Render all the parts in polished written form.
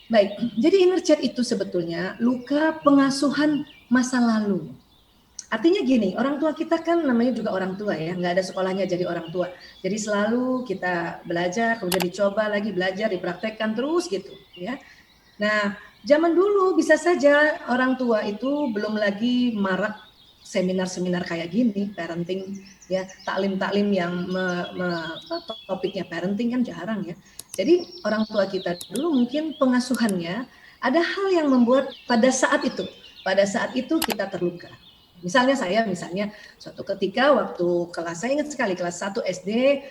Baik, jadi inner child itu sebetulnya luka pengasuhan masa lalu. Artinya gini, orang tua kita kan namanya juga orang tua ya, nggak ada sekolahnya jadi orang tua. Jadi selalu kita belajar, kemudian dicoba lagi belajar, dipraktekkan terus gitu ya. Nah, zaman dulu bisa saja orang tua itu belum lagi marak seminar-seminar kayak gini, parenting ya, taklim-taklim yang topiknya parenting kan jarang ya. Jadi orang tua kita dulu mungkin pengasuhannya ada hal yang membuat pada saat itu kita terluka. Misalnya suatu ketika waktu saya ingat sekali kelas 1 SD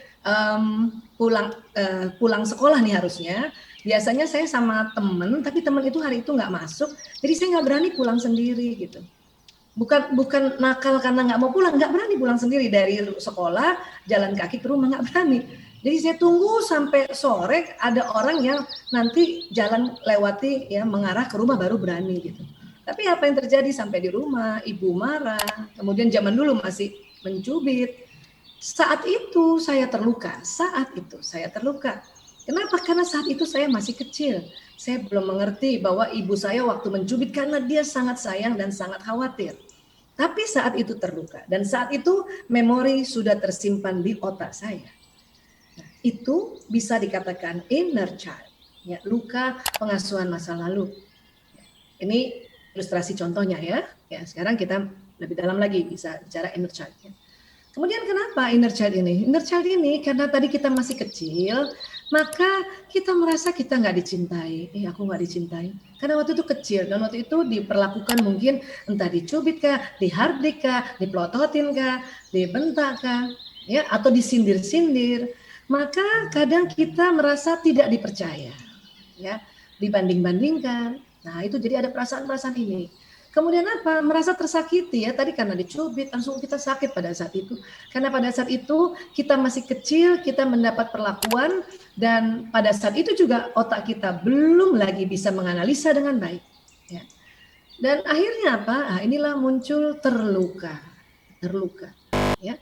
pulang sekolah nih harusnya. Biasanya saya sama temen, tapi temen itu hari itu nggak masuk, jadi saya nggak berani pulang sendiri gitu. Bukan nakal karena nggak mau pulang, nggak berani pulang sendiri dari sekolah, jalan kaki ke rumah, nggak berani. Jadi saya tunggu sampai sore ada orang yang nanti jalan lewati ya mengarah ke rumah baru berani gitu. Tapi apa yang terjadi sampai di rumah, ibu marah, kemudian zaman dulu masih mencubit. Saat itu saya terluka. Kenapa? Karena saat itu saya masih kecil. Saya belum mengerti bahwa ibu saya waktu mencubit karena dia sangat sayang dan sangat khawatir. Tapi saat itu terluka dan saat itu memori sudah tersimpan di otak saya. Nah, itu bisa dikatakan inner child, ya, luka pengasuhan masa lalu. Ini ilustrasi contohnya ya. Ya, sekarang kita lebih dalam lagi bisa bicara inner child. Ya. Kemudian kenapa inner child ini? Inner child ini karena tadi kita masih kecil, maka kita merasa kita nggak dicintai. Aku nggak dicintai. Karena waktu itu kecil dan waktu itu diperlakukan mungkin entah dicubit kah, dihardik kah, dipelototin kah, dibentak kah, ya atau disindir-sindir. Maka kadang kita merasa tidak dipercaya, ya, dibanding-bandingkan. Nah itu jadi ada perasaan-perasaan ini. Kemudian apa? Merasa tersakiti ya. Tadi karena dicubit, langsung kita sakit pada saat itu. Karena pada saat itu kita masih kecil, kita mendapat perlakuan, dan pada saat itu juga otak kita belum lagi bisa menganalisa dengan baik. Ya. Dan akhirnya apa? Nah, inilah muncul terluka. Ya.